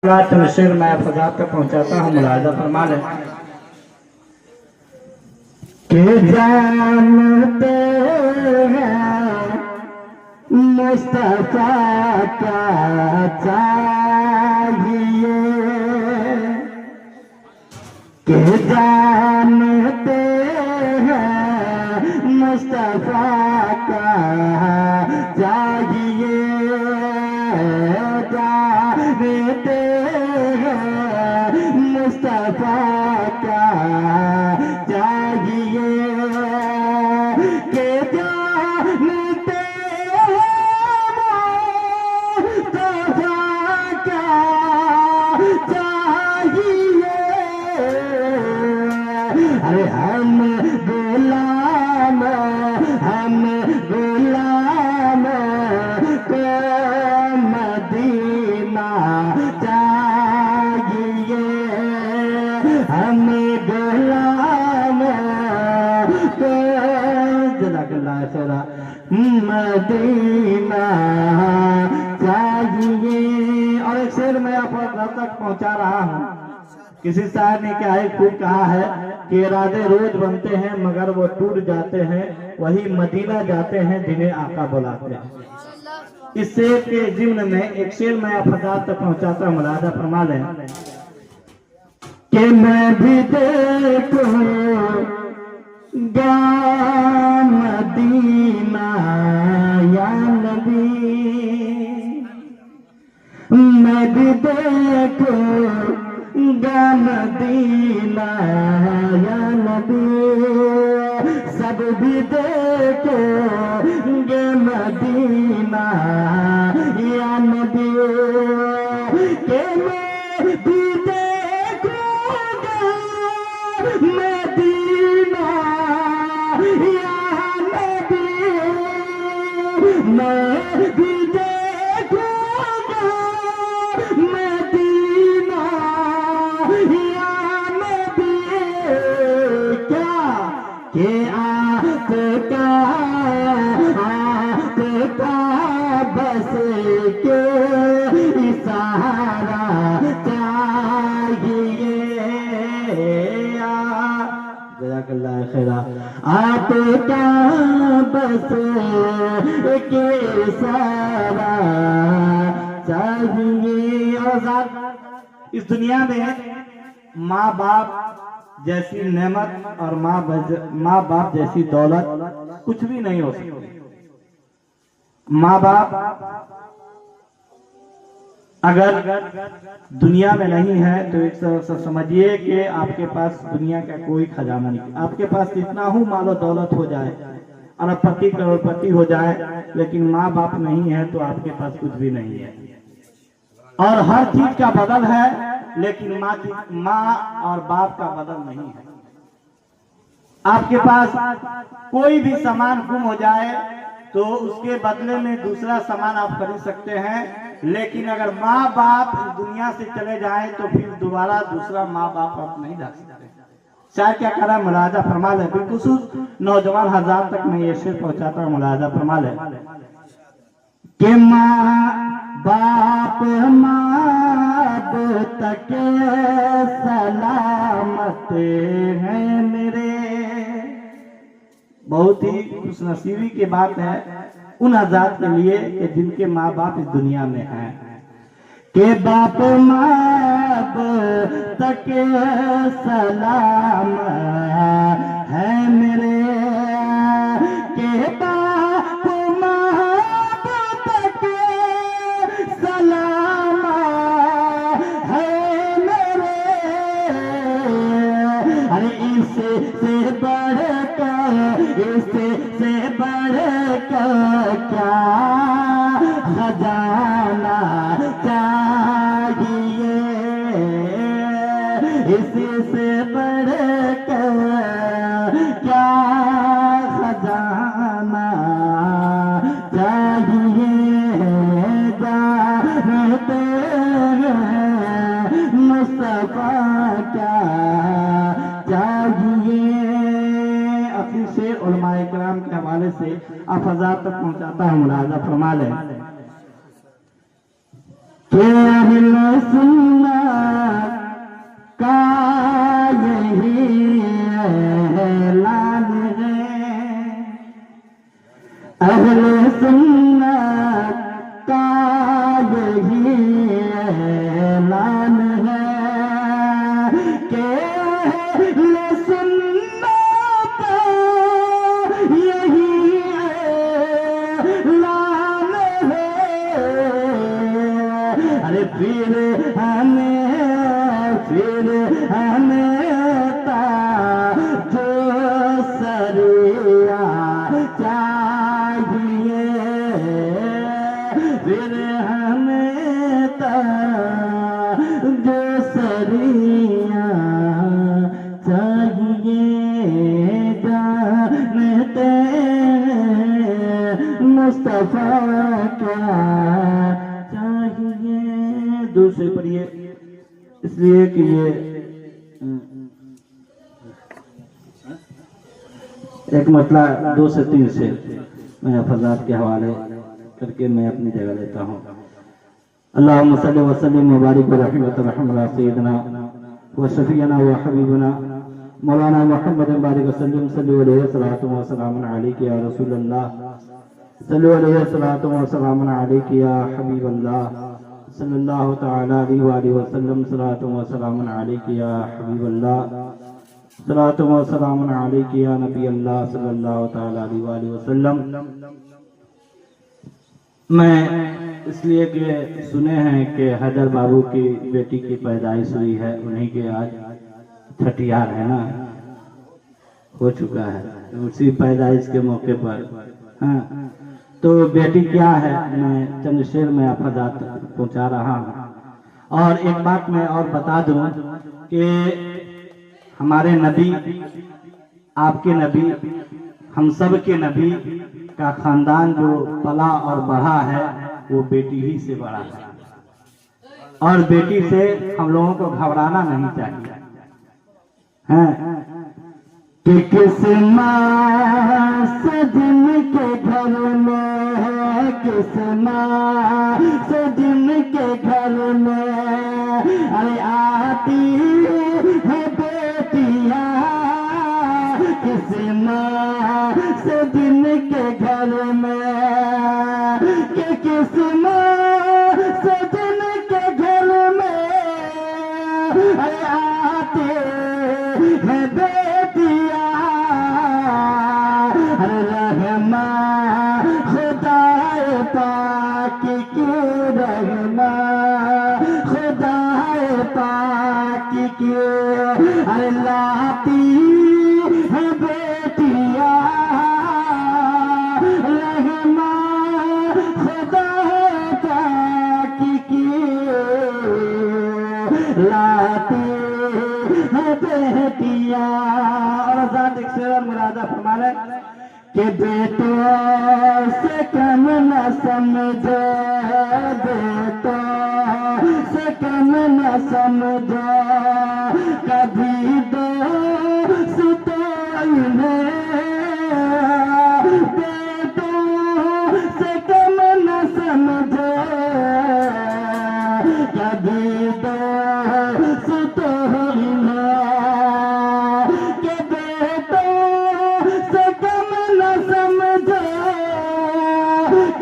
शेर मैं फजा तक पहुंचाता हूँ। मुलाजा फरमा लें कि जानते हैं मुस्तफा क्या चाहिए, कि जानते हैं मुस्तफा क्या चाहिए, जानते हैं मुस्तफा क्या चाहिए, कि जानते अरे हम गुलाम को मदीना चाहिए, हम गुलाम को जज़ाकल्लाह खैरा मदीना चाहिए। और एक शेर मैं आप तक पहुंचा रहा हूँ। किसी शायर ने क्या है खूब कहा है कि इरादे रोज बनते हैं मगर वो टूट जाते हैं, वही मदीना जाते हैं जिन्हें आका बुलाते हैं। इस शेर के जिम्न में एक शेर मैं आप तक पहुंचाता हूँ। मुलाजा फरमा लें कि मैं भी देखूंगा मदीना या नबी, मैं भी देखूंगा मदीना या नबी, सब भी देखेंगे मदीना या नबी, के मैं भी देखूंगा मदीना या नबी, मैं भी देखूंगा मदीना या नबी, क्या के आपका बस के इशारा चाहिए, जज़ाकल्लाह खैरा आपका बस के इशारा चाहिए। और इस दुनिया में माँ बाप जैसी नेमत और माँ बाप जैसी दौलत कुछ भी नहीं हो सकती। माँ बाप अगर दुनिया में नहीं है तो एक समझिए कि आपके पास दुनिया का कोई खजाना नहीं। आपके पास कितना हो मालो दौलत हो जाए, अरबपति करोड़पति हो जाए, लेकिन माँ बाप नहीं है तो आपके पास कुछ भी नहीं है। और हर चीज का बदल है लेकिन माँ और बाप का बदल नहीं है। आपके पास कोई भी सामान गुम हो जाए तो उसके बदले में दूसरा सामान आप खरीद सकते हैं, लेकिन अगर माँ बाप दुनिया से चले जाएं तो फिर दोबारा दूसरा माँ बाप आप नहीं ला सकते। शायद क्या कह रहा है, मुलाजा फरमा ले। बिलखुसूस नौजवान हजार तक मैं ये शेर पहुंचाता हूँ। मुलाजा फरमा ले कि माँ बाप तक सलामत हैं मेरे। बहुत ही खुशनसीबी की बात है उन आजाद के लिए कि जिनके माँ बाप इस दुनिया में हैं, के बाप माँ तक सलाम है मेरे, के बाप माँ तक सलाम है मेरे। अरे इससे बढ़कर क्या खजाना चाहिए, इससे बढ़कर क्या खजाना चाहिए, जानते हैं मुस्तफा क्या चाहिए। अपनी शेर उलमाए किराम के हवाले से अफजात तक पहुंचाता हूँ। मुलाजा फरमा लें। हमें जो सरिया चाहिए, फिर हमें जो सरिया चाहिए, जानते मुस्तफा क्या चाहिए। दूसरे पढ़िए, इसलिए कि ये एक मतला 2 से 3 से मैं फजात के हवाले करके मैं अपनी जगह लेता हूँ। अल्लाहुम्मा सल्लि व सल्लिम व बारिक व रहमत रहमत सय्यदना व शफीना व हबीबना मौलाना मुहम्मद बारिक वसल्लम सल्लल्लाहु अलैहि सलातु व सलामुन अलैका या रसूलल्लाह, सल्लल्लाहु अलैहि सलातु व सलामुन अलैका या हबीबल्लाह, सल्लल्लाहु तआला अलैहि व सल्लम सलातु व सलामुन अलैका या हबीबल्लाह, सलातु व सलामुन अलैका या नबी अल्लाह, सल्लल्लाहु तआला अलैहि व सल्लम। मैं इसलिए कि सुने हैं कि हैदर बाबू की बेटी की पैदाइश हुई है, उन्हीं के आज छठियार है ना, हो चुका है, उसी पैदाइश के मौके पर। हाँ, तो बेटी क्या है, मैं चंद शेर में अफादात पहुंचा रहा हूँ। और एक बात मैं और बता दूं कि हमारे नबी, आपके नबी, हम सब के नबी का खानदान जो पला और बढ़ा है वो बेटी ही से बड़ा है, और बेटी से हम लोगों को घबराना नहीं चाहिए। हैं कि किस माँ से जिनके घर में है, किस माँ से जिनके घर में अरे आती है बेटियां, किस माँ से जिनके घर में, कि किस माँ से जिनके घर में अरे आते है बेटियां, रहमा खुदाए पाक की, रहमा खुदाए पाक की अरे लाती है बेटियां, रहमा खुदाए पाक की लाती है बेटियां। और आजाद एक शेर मुरादा फरमाने कि बेटों से कम न समझो, बेटों से कम न समझो, कभी दोस्तों इन्हें, बेटों से कम न समझो, कभी दोस्तों इन्हें, कि बेटों से कम न समझो,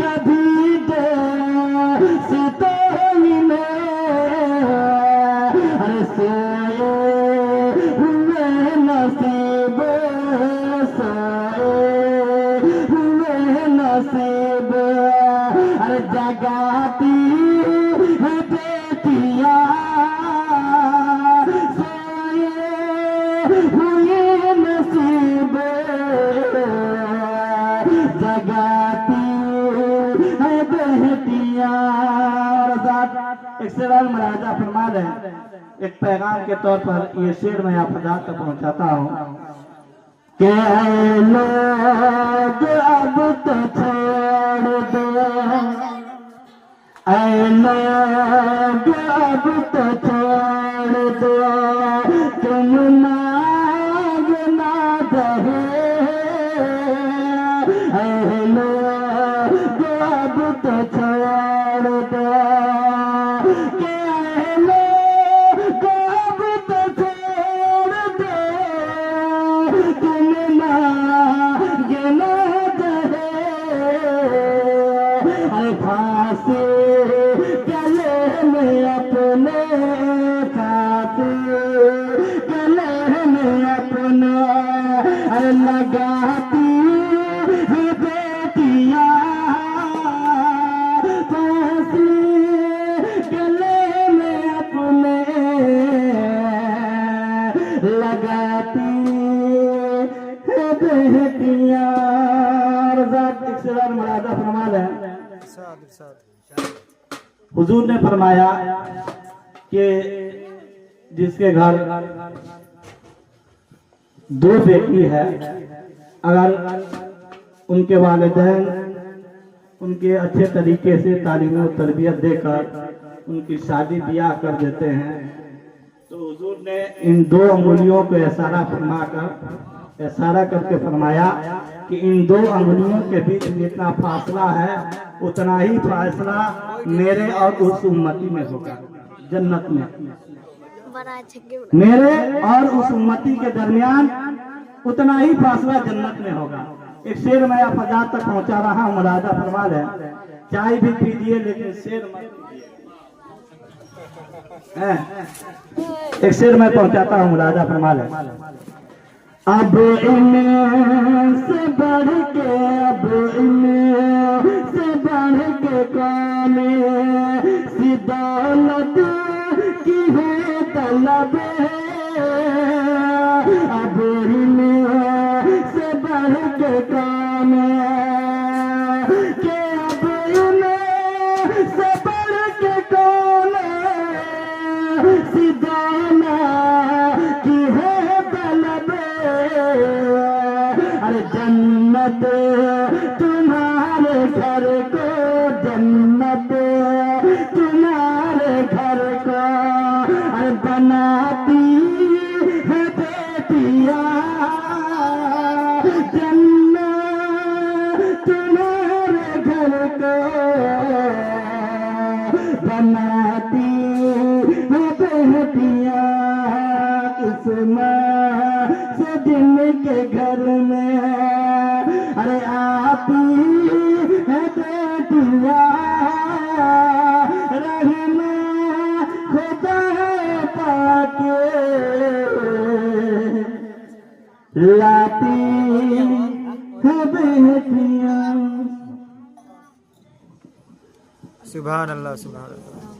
कभी दोस्तों इन्हें, अरे सोए हुए नसीब, सोए हुए नसीब, अरे जगाती है बेटियां, सोए हुए नसीब जगाती है बेटियां। एक शेर मुरादा फरमा है, एक पैगाम के तौर पर ये शेर मैं आप तक पहुंचाता हूँ कि ऐ लोग अब तो छोड़ दो, ऐ लोग अब तो छोड़ दो, तुम नाग ना दहे, ऐ लोग अब तो छोड़ दो, कि ऐ लोग अब तो छोड़ दो, तुम नाग ना दहे, अरे फांसी गले में अपने, फांसी गले में अपने अरे लगाती है बेटियां, फांसी गले में हुजूर ने फरमाया कि जिसके घर दो बेटी है, अगर उनके वालिदैन उनके अच्छे तरीके से तालीम और तरबियत देकर उनकी शादी ब्याह कर देते हैं, तो हुजूर ने इन दो अंगुलियों को इशारा करके फरमाया कि इन दो अंगुलियों के बीच जितना फासला है उतना ही फासला मेरे और उस उम्मती में होगा जन्नत में। मेरे और उस उम्मती के दरमियान उतना ही फासला जन्नत में होगा। एक शेर मैं आप आजाद तक पहुंचा रहा हूँ, मुलादा फरमा लें। चाय भी पीजिए लेकिन शेर मत पीजिए। एक शेर मैं पहुंचाता हूँ, मुलादा फरमा लें। अब इनसे बढ़ के, अब इनसे बढ़ के कौन सी दौलत की है तलब है। अब इनसे बढ़ के कौन के, अब इनसे बढ़ के कौन सी दौलत की है तलब। अरे जन्नत तुम्हारे घर को, जन्नत तुम्हारे घर को अरे बनाती है बेटियां। जन्नत तुम्हारे घर को बनाती है बेटियां। किस्मत से जिनके घर में अरे आती है बेटियां, रहना खुदा पाके लाती है बेटियां। सुभान अल्लाह, सुभान अल्लाह।